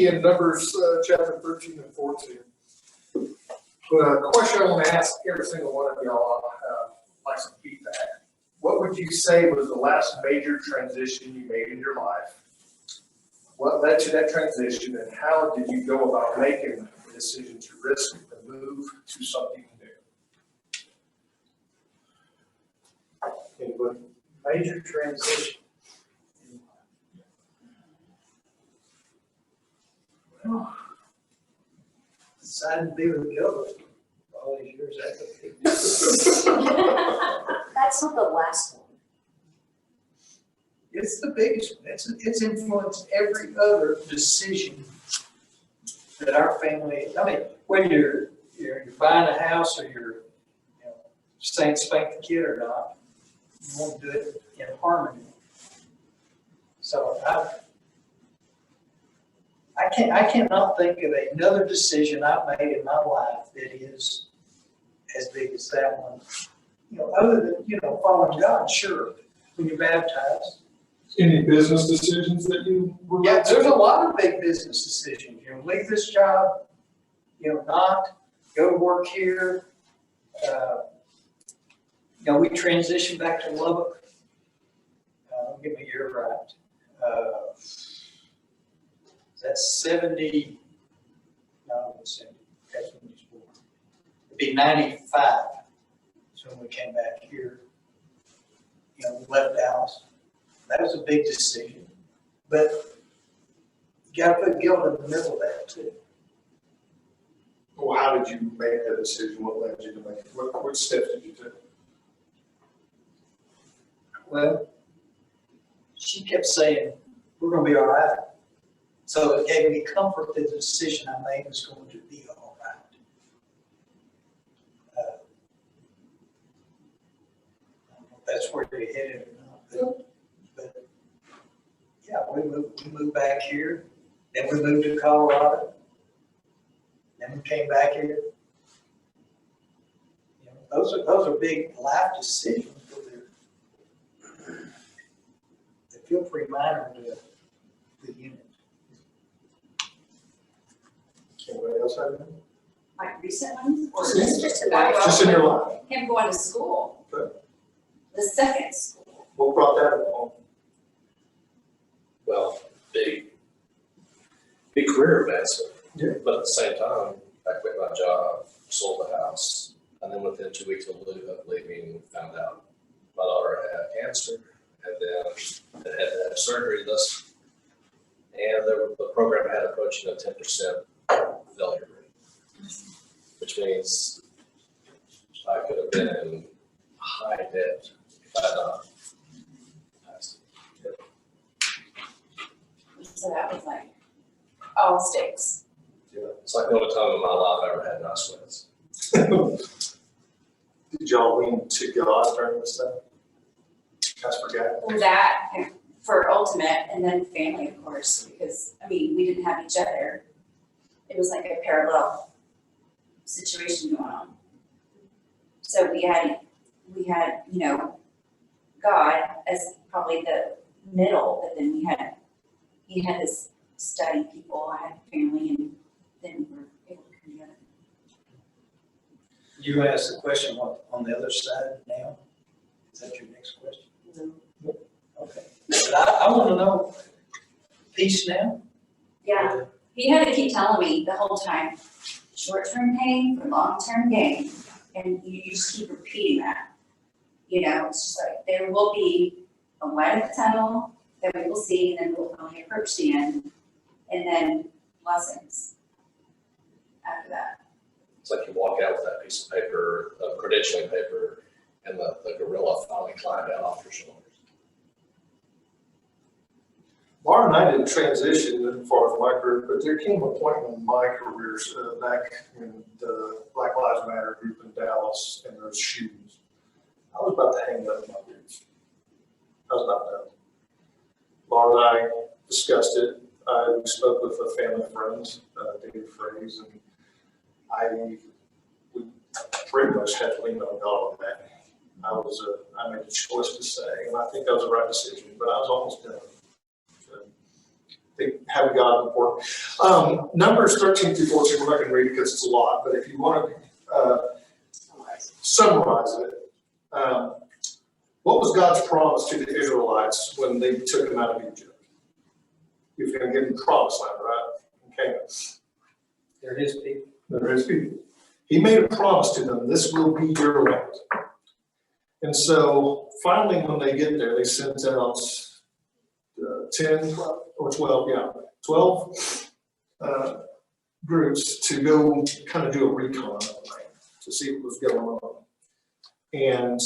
in Numbers chapter 13 and 14. The question I want to ask every single one of y'all, like some feedback. What would you say was the last major transition you made in your life? What led to that transition, and how did you go about making the decision to risk the move to something new? Anybody? Major transition. Well, decided to be with Gilbert all these years. That's a big deal. That's not the last one. It's the biggest one. It's influenced every other decision that our family. I mean, when you're buying a house or you're saying spank the kid or not, you want to do it in harmony. So I cannot think of another decision I've made in my life that is as big as that one. Other than following God, sure. When you're baptized. Any business decisions that you were? Yeah, there's a lot of big business decisions. Leave this job, not go to work here. We transitioned back to Lubbock. Give me a year right. That's 70. No, it's 70. That's when he was born. It'd be 95. So when we came back here, we left Dallas. That was a big decision, but you got to put guilt in the middle of that too. Well, how did you make that decision? What led you to make it? What steps did you take? Well, she kept saying, we're going to be all right. So it gave me comfort that the decision I made was going to be all right. I don't know if that's where you're headed or not. But yeah, we moved back here. Then we moved to Colorado. Then we came back here. Those are big life decisions. They feel pretty minor to the unit. Anybody else have any? Like recent ones? Or Just in life? Just in your life. Him going to school. Okay. The second school. What brought that along? Well, big career advancement. Yeah. But at the same time, I quit my job, sold the house, and then within 2 weeks of leaving, found out my daughter had cancer, and then had to have surgery. And the program had approaching a 10% failure rate, which means I could have been in high debt if I had not passed it. So that was like all stakes. Yeah, it's like the only time in my life I ever had nice sweats. Did y'all lean to God during this time? Ask for God? Well, that and for ultimate, and then family, of course, because we didn't have each other. It was like a parallel situation going on. So we had God as probably the middle, but then he had his study people, I had family, and then we were able to come together. You asked the question on the other side now? Is that your next question? No. Okay. But I want to know, peace now? Yeah, he had to keep telling me the whole time, short-term pain for long-term gain. And you just keep repeating that. It's just like, there will be a light at the tunnel that we will see, and then we'll finally approach the end, and then blessings after that. It's like you walk out with that piece of paper, credentialing paper, and the gorilla finally climbed out off your shoulders. Laura and I didn't transition as far as my career, but there came a point in my career back in the Black Lives Matter group in Dallas and those shoes. I was about to hang up my boots. I was about done. Laura and I discussed it. We spoke with a family friend, David Fraze, and we pretty much had to lean on God on that. I made a choice to stay, and I think that was the right decision, but I was almost done. they haven't gotten important. Numbers 13 through 14, we're not gonna read it because it's a lot, but if you want to summarize it, what was God's promise to the Israelites when they took them out of Egypt? He was going to give them the promised land, right? Okay. They're his people. They're his people. He made a promise to them, this will be your land. And so finally when they get there, they sent out 10 or 12, 12 groups to go kind of do a recon on the land to see what was going on. And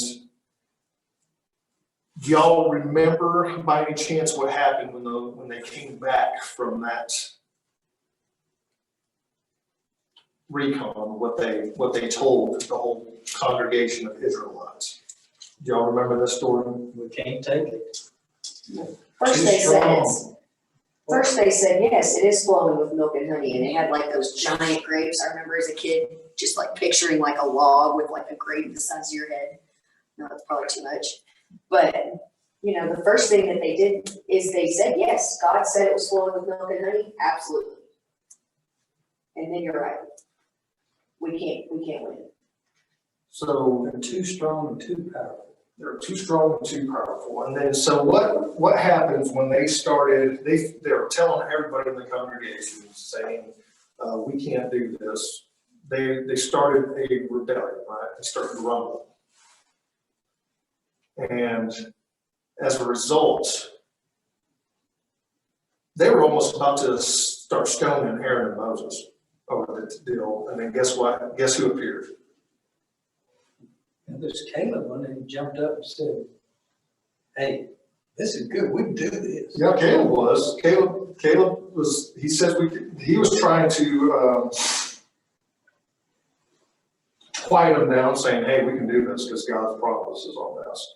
do y'all remember by any chance what happened when they came back from that recon, what they told the whole congregation of Israelites? Do y'all remember this story? We can't take it. First they said, yes, it is flowing with milk and honey, and they had like those giant grapes. I remember as a kid, just like picturing like a log with like a grape the size of your head. No, that's probably too much. But, you know, the first thing that they did is they said, yes, God said it was flowing with milk and honey, absolutely. And then you're right. We can't win. So They're too strong and too powerful. they're too strong and too powerful. And then so what happens when they started, they're telling everybody in the congregation saying, we can't do this. They started a rebellion, right? They started rumbling. And as a result, they were almost about to start stoning Aaron and Moses over this deal. And then guess what? Guess who appeared? And there's Caleb one and he jumped up and said, hey, this is good. We can do this. Yeah, Caleb was. Caleb was, he says he was trying to quiet them down, saying, hey, we can do this because God's promise is on this.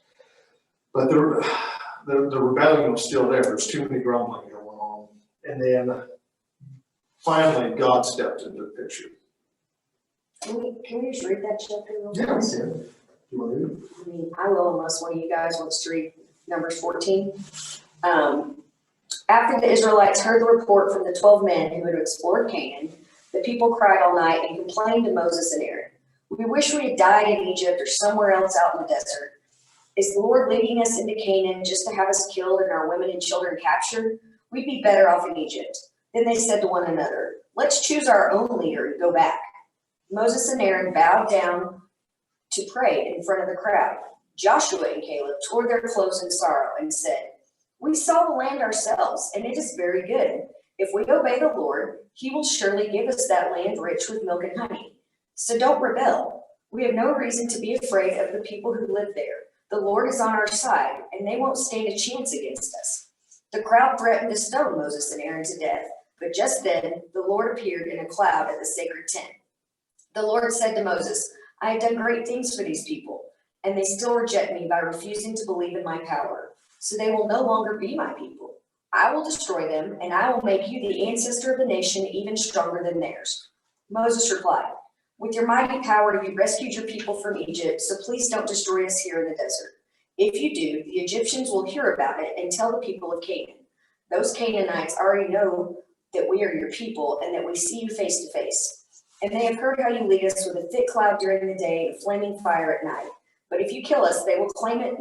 But the rebellion was still there. There's too many grumbling going on. And then finally, God stepped into the picture. Can we just read that chapter real quick? Yeah, we can. You want to read it? I mean, I will unless one of you guys wants to read Numbers 14. After the Israelites heard the report from the 12 men who had explored Canaan, the people cried all night and complained to Moses and Aaron. We wish we had died in Egypt or somewhere else out in the desert. Is the Lord leading us into Canaan just to have us killed and our women and children captured? We'd be better off in Egypt. Then they said to one another, let's choose our own leader and go back. Moses and Aaron bowed down to pray in front of the crowd. Joshua and Caleb tore their clothes in sorrow and said, we saw the land ourselves, and it is very good. If we obey the Lord, he will surely give us that land rich with milk and honey. So don't rebel. We have no reason to be afraid of the people who live there. The Lord is on our side, and they won't stand a chance against us. The crowd threatened to stone Moses and Aaron to death, but just then the Lord appeared in a cloud at the sacred tent. The Lord said to Moses, I have done great things for these people, and they still reject me by refusing to believe in my power. So they will no longer be my people. I will destroy them, and I will make you the ancestor of the nation even stronger than theirs. Moses replied, with your mighty power, you rescued your people from Egypt, so please don't destroy us here in the desert. If you do, the Egyptians will hear about it and tell the people of Canaan. Those Canaanites already know that we are your people and that we see you face to face. And they have heard how you lead us with a thick cloud during the day and a flaming fire at night. But if you kill us, they will claim it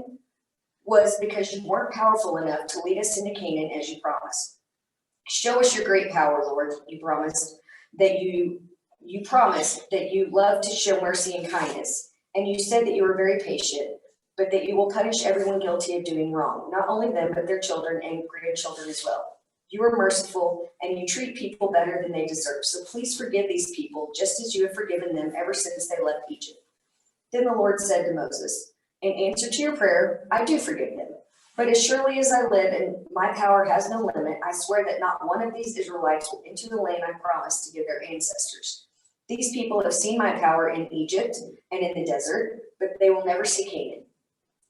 was because you weren't powerful enough to lead us into Canaan as you promised. Show us your great power, Lord. You promised that you love to show mercy and kindness. And you said that you were very patient, but that you will punish everyone guilty of doing wrong, not only them, but their children and grandchildren as well. You are merciful, and you treat people better than they deserve. So please forgive these people, just as you have forgiven them ever since they left Egypt. Then the Lord said to Moses, in answer to your prayer, I do forgive them. But as surely as I live and my power has no limit, I swear that not one of these Israelites will enter the land I promised to give their ancestors. These people have seen my power in Egypt and in the desert, but they will never see Canaan.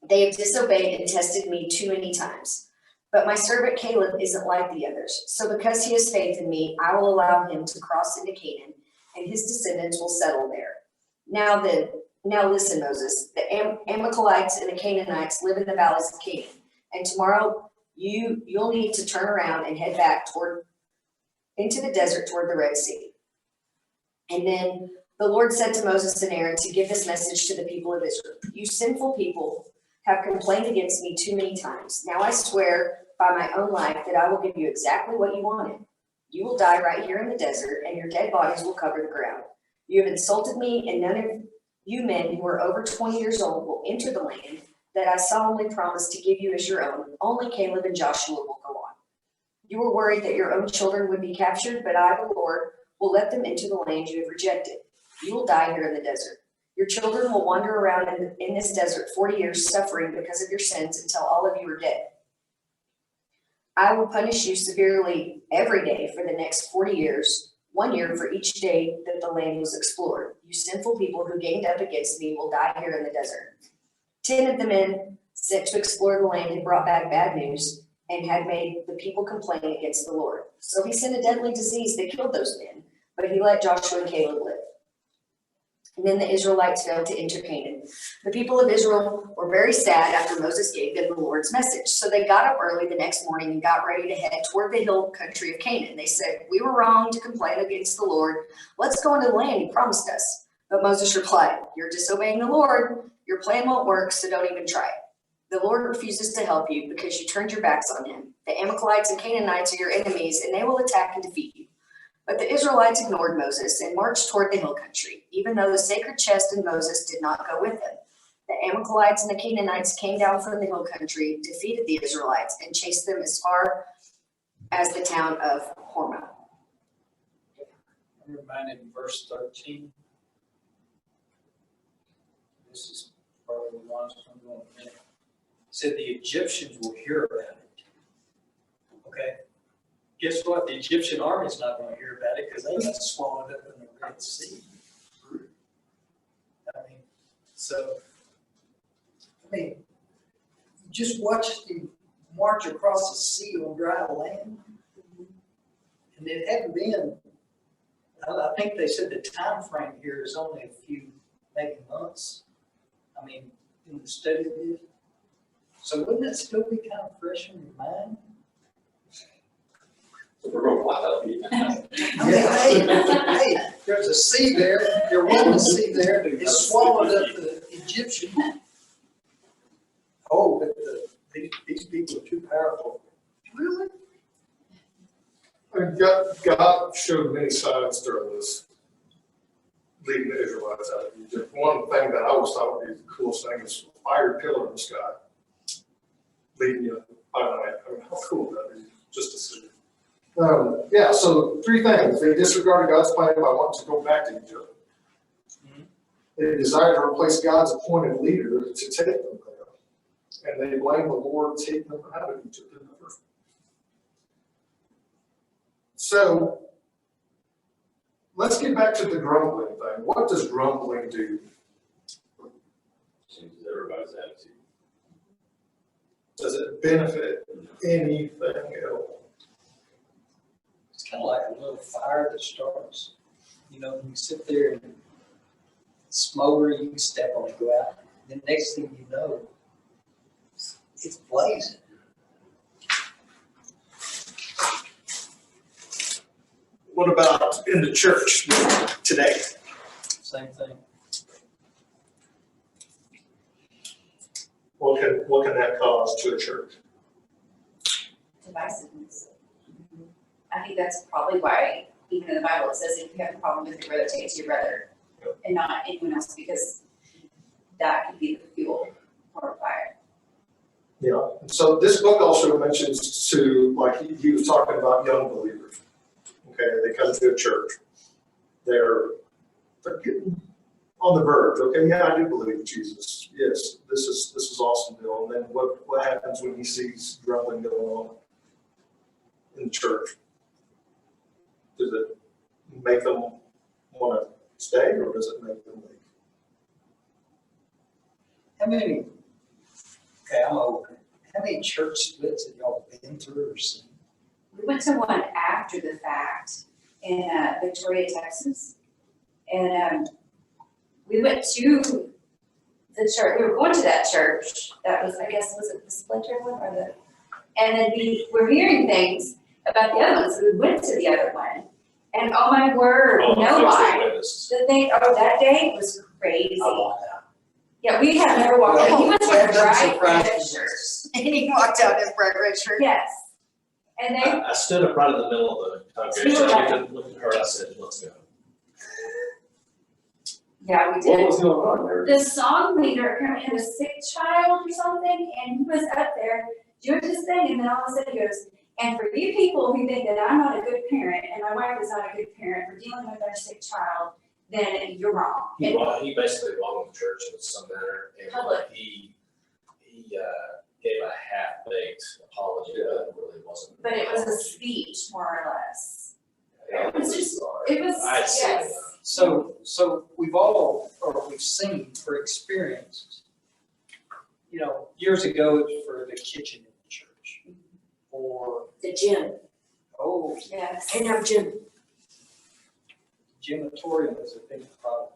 They have disobeyed and tested me too many times. But my servant Caleb isn't like the others. So because he has faith in me, I will allow him to cross into Canaan, and his descendants will settle there. Now listen, Moses, the Amalekites and the Canaanites live in the valleys of Canaan, and tomorrow you'll need to turn around and head back into the desert toward the Red Sea. And then the Lord said to Moses and Aaron to give this message to the people of Israel. You sinful people have complained against me too many times. Now I swear by my own life that I will give you exactly what you wanted. You will die right here in the desert, and your dead bodies will cover the ground. You have insulted me, and none of you men who are over 20 years old will enter the land that I solemnly promised to give you as your own. Only Caleb and Joshua will go on. You were worried that your own children would be captured, but I, the Lord, will let them into the land you have rejected. You will die here in the desert. Your children will wander around in this desert 40 years, suffering because of your sins until all of you are dead. I will punish you severely every day for the next 40 years, 1 year for each day that the land was explored. You sinful people who ganged up against me will die here in the desert. 10 of the men sent to explore the land had brought back bad news and had made the people complain against the Lord. So he sent a deadly disease that killed those men, but he let Joshua and Caleb live. And then the Israelites failed to enter Canaan. The people of Israel were very sad after Moses gave them the Lord's message. So they got up early the next morning and got ready to head toward the hill country of Canaan. They said, we were wrong to complain against the Lord. Let's go into the land he promised us. But Moses replied, you're disobeying the Lord. Your plan won't work, so don't even try it. The Lord refuses to help you because you turned your backs on him. The Amalekites and Canaanites are your enemies, and they will attack and defeat you. But the Israelites ignored Moses and marched toward the hill country, even though the sacred chest and Moses did not go with them. The Amalekites and the Canaanites came down from the hill country, defeated the Israelites, and chased them as far as the town of Hormah. I'm reminded in verse 13. This is probably the longest I'm going to minute. It said the Egyptians will hear about it. Okay. Guess what? The Egyptian army's not going to hear about it because they got swallowed up in the Red Sea. Just watch them march across the sea on dry land. And it hadn't been, I think they said the time frame here is only a few, maybe months. I mean, in the study of this. So wouldn't that still be kind of fresh in your mind? We're going wild. Hey, there's a sea there, there was a sea there, it swallowed up the Egyptian. Oh, but these people are too powerful. Really? And God showed many signs during this, leading the Israelites out of Egypt. One thing that I always thought would be the coolest thing is a fire pillar in the sky, leading you by night. I mean, how cool would that be? Just to see. Yeah, so three things. They disregarded God's plan by wanting to go back to Egypt. They desired to replace God's appointed leader to take them there. And they blamed the Lord taking them out of Egypt in the first place. So let's get back to the grumbling thing. What does grumbling do? Changes everybody's attitude. Does it benefit anything at all? It's kind of like a little fire that starts. You know, you sit there and smolder, you can step on it, go out. Then next thing you know, it's blazing. What about in the church today? Same thing. What can that cause to a church? Divisiveness. I think that's probably why, even in the Bible, it says if you have a problem with your brother, take it to your brother and not anyone else, because that could be the fuel for a fire. Yeah. So this book also mentions to, like he was talking about young believers. Okay, they come to a church. They're getting on the verge. Okay, yeah, I do believe in Jesus. Yes, this is awesome, Bill. And then what happens when he sees grumbling going on in the church? Does it make them want to stay, or does it make them leave? How many, okay, I'm old. How many church splits have y'all been through or seen? We went to one after the fact in Victoria, Texas. And we went to the church, we were going to that church. That was, I guess, was it the splinter one or the, And then we were hearing things about the other ones, we went to the other one, and oh my word, Oh, no fixed lie. witnesses. The thing, oh, that day was crazy. I walked out. Yeah, we have never walked, he was wearing That bright surprised red me. shirts. And he walked out in his bright red shirt. Yes. And they, I stood up right in the middle of the congregation, I looked at her, I said, let's go. yeah, we What did. was going on there? The song leader apparently had a sick child or something, and he was up there doing his thing, and then all of a sudden he goes, and for you people who think that I'm not a good parent, and my wife is not a good parent for dealing with our sick child, then you're wrong. He And he basically wronged the church in some manner, and Public. he gave a half-baked apology that really wasn't. But it was a speech, more or less. Yeah, It was just- bizarre. It was, I'd say, yes. So we've all, or we've seen or experienced, years ago, it was for the kitchen in the church. Or, The gym. oh, Yes. Can't have gym. gymatorium is a big problem.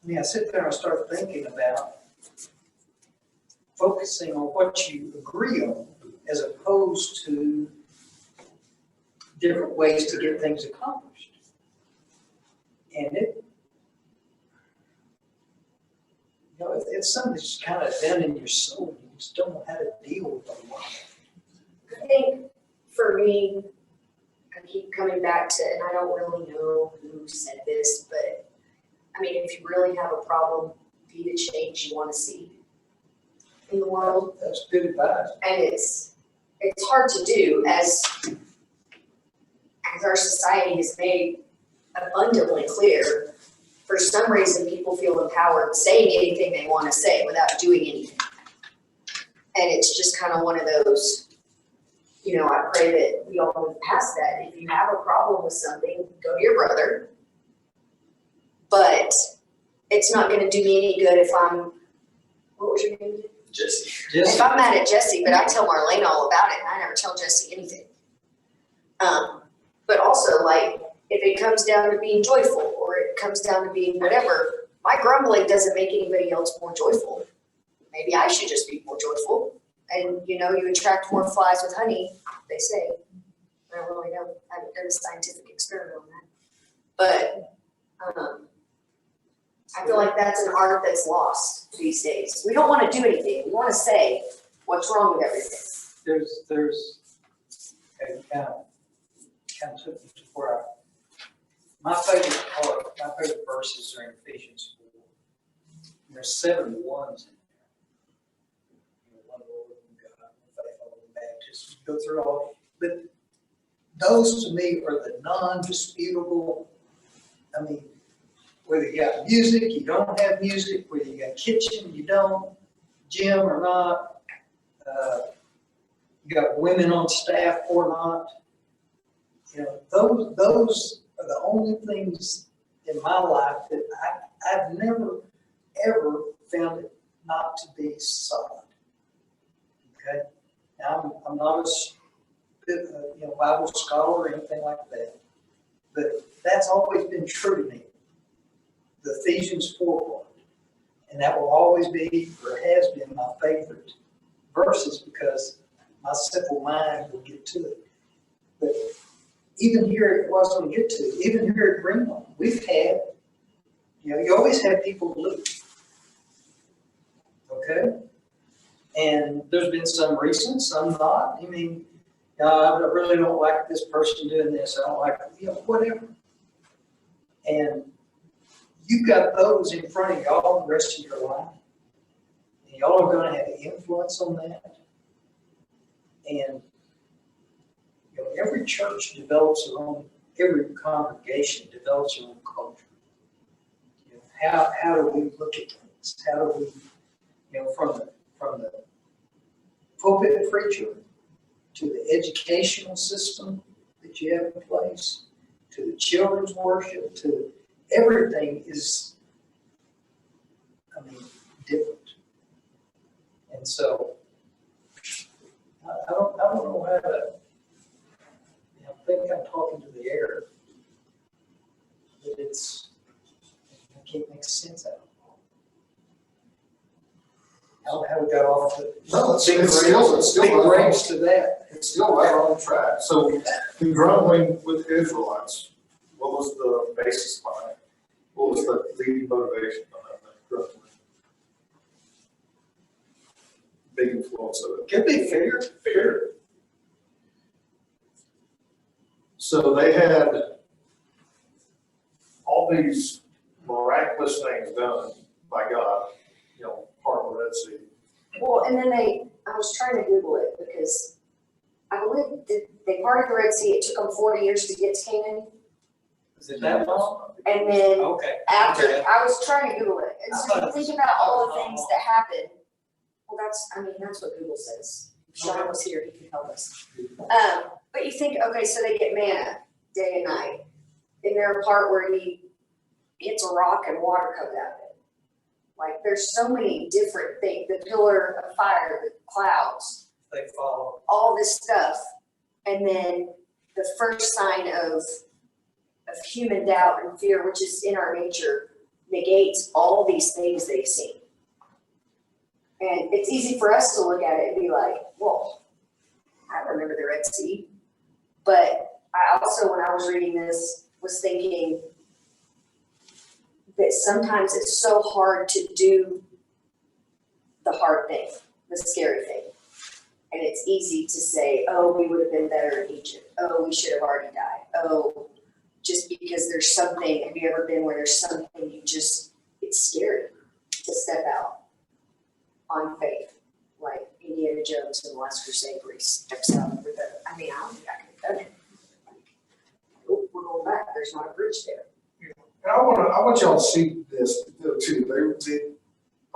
I mean, I sit there and I start thinking about focusing on what you agree on as opposed to different ways to get things accomplished. And it's something that's just kind of down in your soul. You just don't know how to deal with a lot. I think for me, I keep coming back to, and I don't really know who said this, but I mean, if you really have a problem, be the change you want to see in the world. That's good advice. And it's hard to do as our society has made abundantly clear. For some reason, people feel empowered saying anything they want to say without doing anything. And it's just kind of one of those, I pray that we all move past that. If you have a problem with something, go to your brother. But it's not gonna do me any good if what was your name? Jesse. If I'm mad at Jesse, but I tell Marlene all about it, and I never tell Jesse anything. But also, like, if it comes down to being joyful, or it comes down to being whatever, my grumbling doesn't make anybody else more joyful. Maybe I should just be more joyful. And, you attract more flies with honey, they say. I don't really know. I haven't done a scientific experiment on that. But, I feel like that's an art that's lost these days. We don't want to do anything. We want to say what's wrong with everything. There's okay, kind of took me to where my favorite verses are in Ephesians 4. And there's 7 ones in there. One Lord, one God, one faith, one baptism. You go through all, but those to me are the non-disputable. I mean, whether you got music, you don't have music, whether you got kitchen, you don't, gym or not, you got women on staff or not. Those are the only things in my life that I've never, ever found it not to be solid. Okay? Now, I'm not a Bible scholar or anything like that, but that's always been true to me. The Ephesians 4 part. And that will always be, or has been, my favorite verses because my simple mind will get to it. But even here, it was going to get to it. Even here at Greenlawn, we've had, you always have people leave. Okay? And there's been some recent, some not. I mean, I really don't like this person doing this. I don't like, whatever. And you've got those in front of y'all the rest of your life. And y'all are going to have influence on that. And every church develops their own, every congregation develops their own culture. How do we look at things? How do we, from the pulpit preacher to the educational system that you have in place, to the children's worship, to everything is, different. And so, I don't know how to, I think I'm talking to the air, but I can't make sense out of off the. No, it's Big still right on. breaks to that. It's still right on track. So the grumbling with the Israelites, what was the basis behind it? What was the leading motivation behind that grumbling? Big influence of it. Could be fear. Fear. So they had all these miraculous things done by God, part of the Red Sea. Well, and then I was trying to Google it because I believe they parted the Red Sea, it took them 40 years to get to Canaan. Is it that long? And then Okay. after, Okay. I was trying to Google it, and I so thought you it think was- about all the things that happened. Well, that's what Google says. If Sean was here, he could help us. But you think, okay, so they get manna day and night. And there's a part where he hits a rock and water comes out of it. Like, there's so many different things, the pillar of fire, the clouds, They follow. all this stuff. And then the first sign of human doubt and fear, which is in our nature, negates all these things they've seen. And it's easy for us to look at it and be like, well, I remember the Red Sea. But I also, when I was reading this, was thinking that sometimes it's so hard to do the hard thing, the scary thing. And it's easy to say, oh, we would have been better in Egypt. Oh, we should have already died. Oh, just because there's something, have you ever been where there's something it's scary to step out on faith, like Indiana Jones in The Last Crusade where he steps out with I don't think I could have done it. Oh, we're going back, there's not a bridge there. And I want y'all to see this too.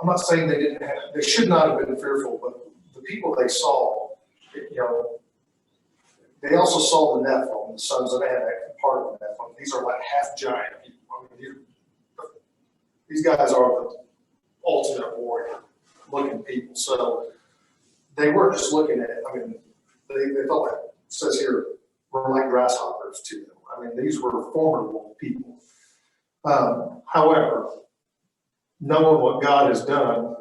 I'm not saying they should not have been fearful, but the people they saw, they also saw the Nephilim, the sons of Anak, part of the Nephilim. These are like half giant people. These guys are the ultimate warrior looking people. So they weren't just looking at it. They felt like, it says here, were like grasshoppers to them. These were formidable people. However, knowing what God has done,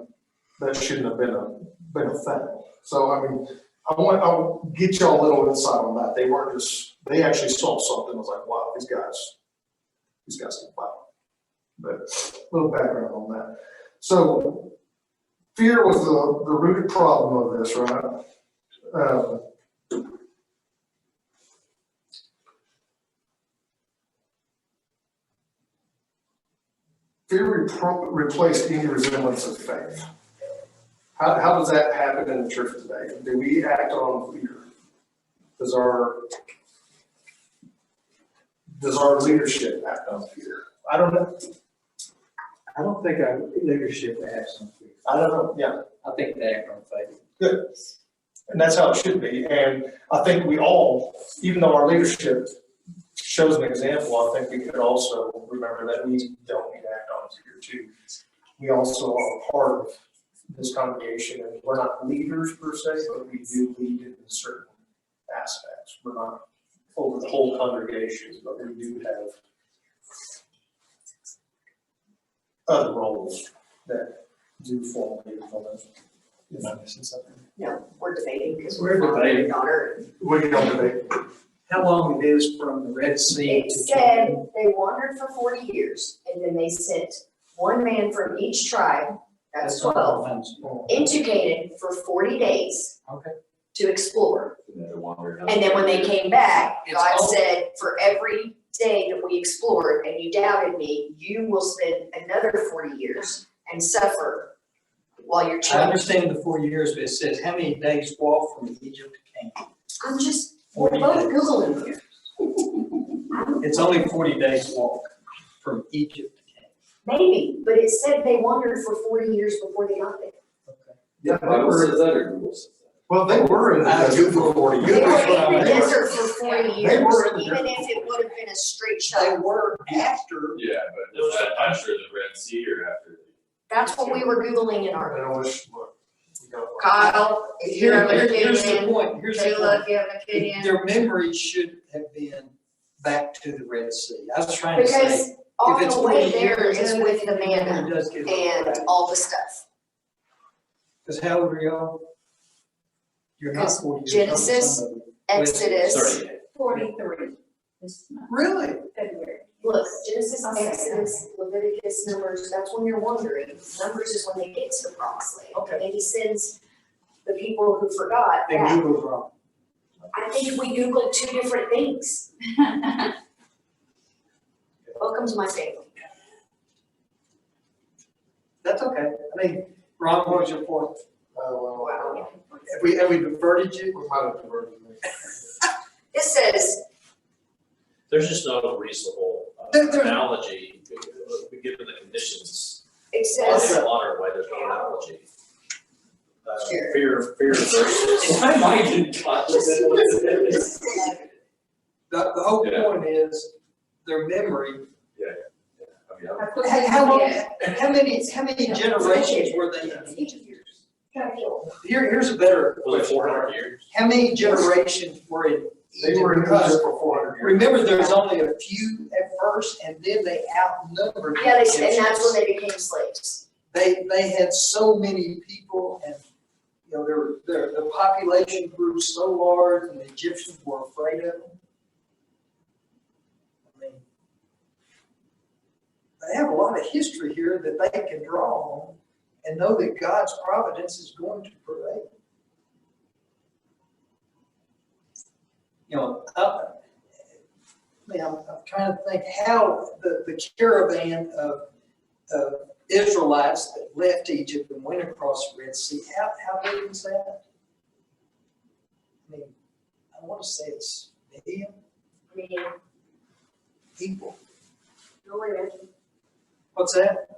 that shouldn't have been a thing. So, I want to get y'all a little insight on that. They actually saw something. I was like, wow, these guys can fight. But a little background on that. So, fear was the rooted problem of this, right? Fear replaced any resemblance of faith. How does that happen in the church today? Do we act on fear? Does our leadership act on fear? I don't know. I don't think our leadership acts on fear. I don't know. Yeah, I think they act on faith. good. And that's how it should be. And I think we all, even though our leadership shows an example, I think we could also remember that we don't need to act on fear too. We also are part of this congregation, and we're not leaders per se, but we do lead in certain aspects. We're not over the whole congregation, but we do have other roles that do form leadership. Am I missing something? No, we're debating because We're debating. daughter. What do you don't debate? How long it is from the Red Sea It to said Canaan? they wandered for 40 years, and then they sent one man from each tribe, that's 12, into Canaan for 40 days Okay. to explore. And then they wandered. And then when they came back, It's God all- said, for every day that we explored and you doubted me, you will spend another 40 years and suffer while you're I children. understand the 4 years, but it says how many days walk from Egypt to Canaan? I'm just, we're 40 both days. Googling here. It's only 40 days walk from Egypt to Canaan. Maybe, but it said they wandered for 40 years before they got there. Okay. Yeah, Bible says that or Google says that? well, they were in the desert for 40 They years. were in the desert for 40 They years, were in the even desert. if it would have been a straight They shot. were after. Yeah, but was that after the Red Sea or after? That's what we were Googling in our, I wish, look, we don't. Kyle, if you have an Here's the opinion, point, here's the Kayla, point. if you have an opinion. Their memory should have been back to the Red Sea. I was trying to say, Because on if it's the way 40 there years, is with the manna it does get a little and back. all the stuff. Cause how old are y'all? You're not 40. you're probably Genesis, some of you. Exodus, 38. 43 this month, Really? February. look, Genesis, Exodus, Leviticus, Numbers, that's when you're wandering. Numbers is when they get to the promised land. Okay. And he sends the people who forgot And back. Google's wrong. I think we Googled two different things. Welcome to my family. That's okay. I mean, Ron, what was your point? Well, Have we diverted you? we might have diverted me. It says, There's just no reasonable There- analogy, given the conditions. it On says, the water way, there's no analogy. Here. Fear versus. My mind didn't catch it. The whole Yeah. point is their memory. I mean, I put How long, yeah. how many generations were they in Egypt? Here's a better Was it question. 400 years? How many generations were in They were in Egypt? Because Egypt for 400 years. remember, there's only a few at first, and then they outnumbered. the yeah, and that's when Egyptians. they became slaves. They had so many people, and, you know, the population grew so large, and the Egyptians were afraid of them. I mean, they have a lot of history here that they can draw on and know that God's providence is going to prevail. You know, I'm trying to think how the caravan of Israelites that left Egypt and went across the Red Sea, how big was that? I mean, I want to say it's a million I mean, people. no way, imagine. What's that?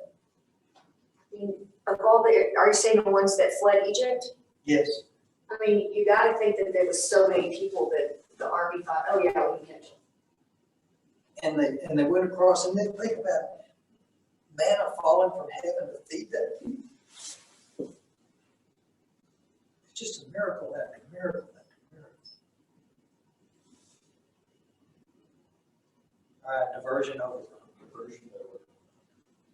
I mean, of all the, are you saying the ones that fled Egypt? Yes. I mean, you gotta think that there was so many people that the army thought, oh yeah, we can catch them. And they went across, and then think about manna falling from heaven to feed that people. It's just a miracle after miracle after miracle. All right, diversion over.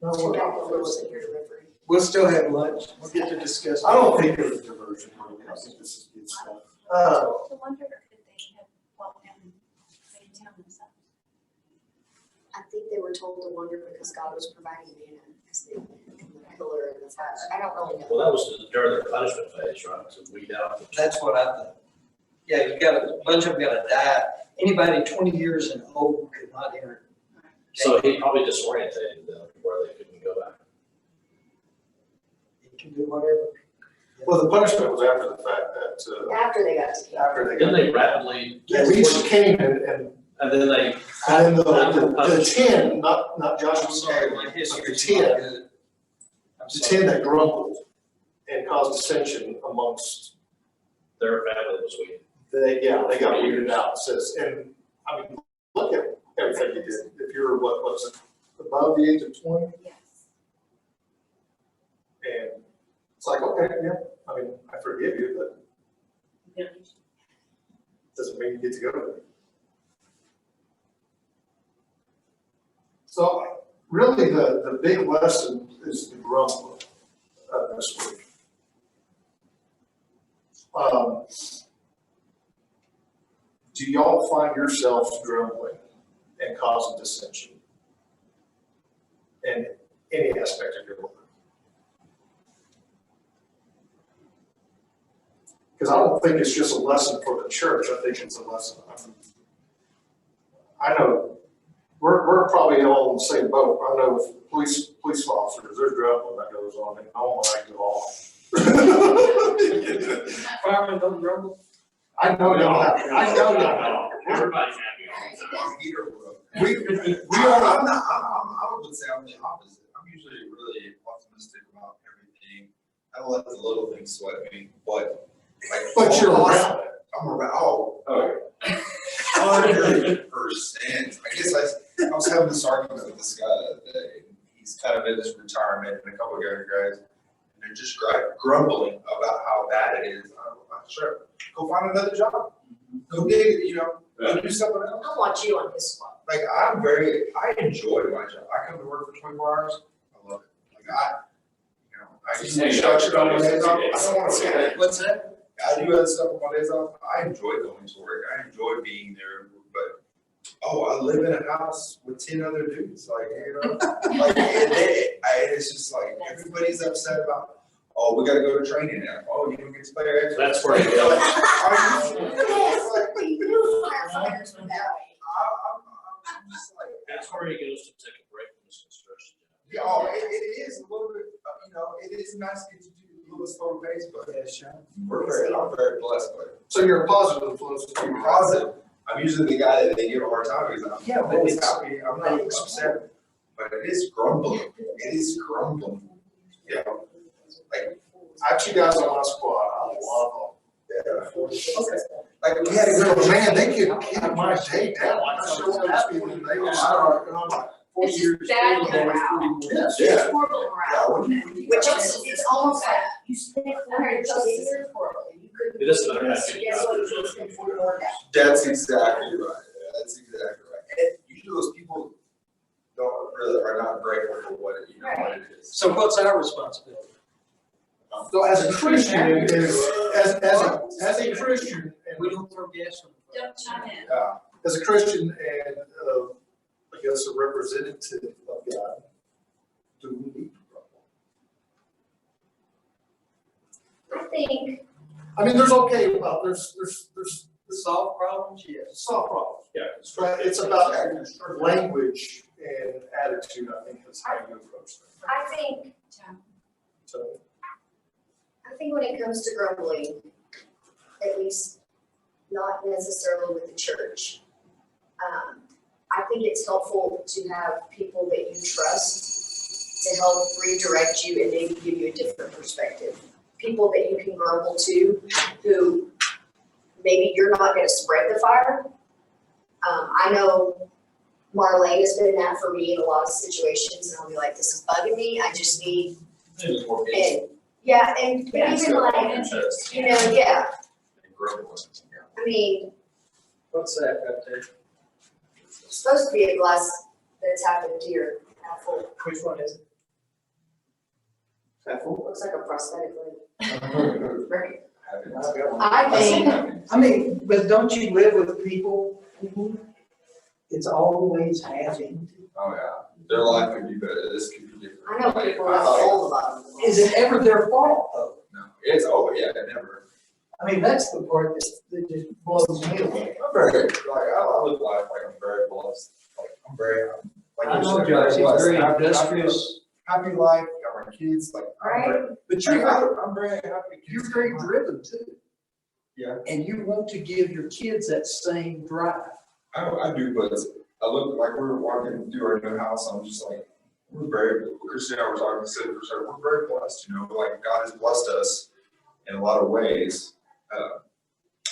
No, Too we're bad not. Bill wasn't here to referee. We'll still have lunch. We'll get to discuss. I don't think it was diversion, I think this is good stuff. I wonder if they have walked down and stayed in town themselves. I think they were told to wonder because God was providing manna as the pillar and the fire. I don't really know. Well, that was during their punishment phase, right? To weed out. That's what I think. Yeah, you got a bunch of them got to die. Anybody 20 years and old could not enter. So he probably disorientated them where they couldn't go back. You can do whatever. Well, the punishment was after the fact that, After they got to Canaan. after they Then got. they rapidly. They reached Canaan And then they. and then the 10, not Joshua's Sorry, name, my but history the is 10, not good. I'm the sorry. 10 that grumbled and caused dissension amongst, Their family was weak. they got weeded out, it says, and, I mean, look at everything you did. If you're, what's it, above the age of 20, Yes. and it's like, okay, yeah, I mean, I forgive you, but doesn't mean you get to go there. So really, the big lesson is the grumble of this week. Do y'all find yourselves grumbling and causing dissension in any aspect of your life? Because I don't think it's just a lesson for the church, I think it's a lesson. I know, we're probably all in the same boat. I know with police officers, there's grumbling that goes on, and I don't like it all. Firemen don't grumble. I know y'all have, I know y'all have. Everybody's happy all the time. We I'm are, not, I would say I'm the opposite. I'm usually really optimistic about everything. I don't let the little things sweat me, but like. but you're around it. I'm around, oh, Okay. 100%. I guess I was having this argument with this guy the other day. He's kind of in his retirement and a couple of other guys, and they're just grumbling about how bad it is. I'm sure, go find another job. Go dig, go do something else. I want you on this one. Like, I enjoy my job. I come to work for 24 hours. I love it. Like, I do construction on my days off. I don't wanna say that. What's that? I do other stuff on my days off. I enjoy going to work. I enjoy being there, but, oh, I live in a house with 10 other dudes, like, you know? Like, it's just like, everybody's upset about, oh, we gotta go to training now. Oh, you don't get to play Xbox. That's where you go. Like, are you- We knew firefighters were that way. I'm just like, That's where he goes to take a break from his construction. yeah, oh, it is a little bit, you know, it is nice to get to do a little slower pace, but I'm very blessed, but So you're a positive influence. I'm positive. I'm usually the guy that they give a hard time because I'm Yeah, but always it's- happy, I'm not upset, but it is grumbling, it is grumbling. Yeah, like, I have 2 guys on my squad, I love yeah. Like, we had a them. girl, Man, they could keep my day down. I show up to speed and they will start, and I'm like, It's just bad morale. yes. Yeah. It's horrible Yeah, morale. Which is, it's almost like you spent 400 justice in court and you couldn't. It doesn't matter how So many guess what, jobs you there's. spent 4 more down. that's exactly right, that's exactly right. And usually those people don't really, are not grateful for what it, you know, what it is. So what's our responsibility? So as a Christian, as a Christian, We and don't throw gas on the fire. Don't chime in. as a Christian and, I guess a representative of God, do we need to grumble? I think, I mean, there's okay about, there's Solve problems, yes. soft problems. Yeah. But it's about language and attitude, I think, is how you approach things. I think, So, I think when it comes to grumbling, at least not necessarily with the church, I think it's helpful to have people that you trust to help redirect you and maybe give you a different perspective. People that you can grumble to, who maybe you're not gonna spread the fire. I know Marlene has been that for me in a lot of situations, and I'll be like, this is bugging me, I just need, There's more patience. and, yeah, and, but even like, you know, yeah, And grumbling, yeah. I mean, What's that right there? it's supposed to be a glass that's half empty or half full. Which one is it? Looks like a prosthetic leg. Right. I've got one. I think, I mean, but don't you live with people? It's always half empty. Oh, yeah, their life could be better, this could be different. I know people I that thought- hold about them. Is it ever their fault though? No, it's, oh, yeah, never. I mean, that's the part that just blows me away. I'm very, like, I live life like I'm very blessed, like, I'm very, like I you know said, Josh, he's blessed. very Happy- industrious, Happy life, got my kids, like, I'm very, but I'm very happy. you're very driven too. Yeah. And you want to give your kids that same drive. I do, but I look, like, we're walking through our new house, I'm just like, we're very, Christian, I was talking to Sid for sure, we're very blessed, you know, like, God has blessed us in a lot of ways.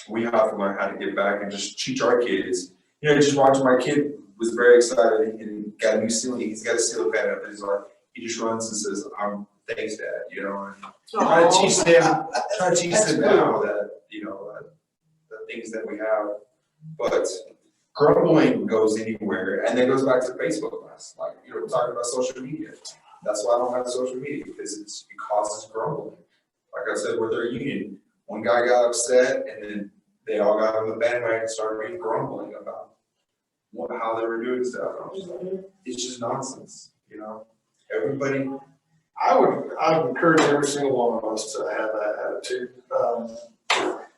We have to learn how to get back and just teach our kids. You know, just watching my kid was very excited, he got a new ceiling, he's got a ceiling fan up, he's like, he just runs and says, thanks, Dad, you know, and try to teach them now that, you know, the things that we have. But grumbling goes anywhere, and then goes back to Facebook last, like, you know, we're talking about social media. That's why I don't have social media, because it causes grumbling. Like I said, with our union, one guy got upset, and then they all got on the bandwagon and started being grumbling about how they were doing stuff. I was just like, it's just nonsense, you know? Everybody, I would encourage every single one of us to have that attitude.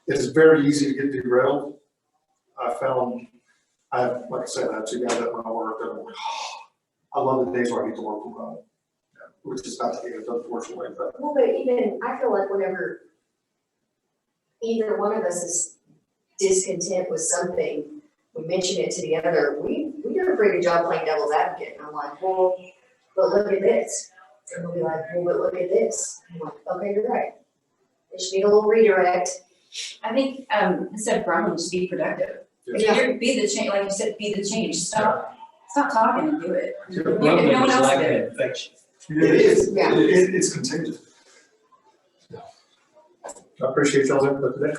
It's very easy to get derailed. Like I said, I have 2 guys at my work that I'm like, I love the days where I get to work from home. Which is not the case, unfortunately, but well, but even, I feel like whenever either one of us is discontent with something, we mention it to the other, we do a pretty good job playing devil's advocate. And I'm like, well, but look at this. And we'll be like, well, but look at this. I'm like, okay, you're right. They just need a little redirect. I think, instead of grumbling, just be productive. Yeah. Be the change, like you said, be the change. Stop talking and do it. Grumbling No one is else like did. an infection. it is, Yeah. it's contagious. I appreciate y'all's input today.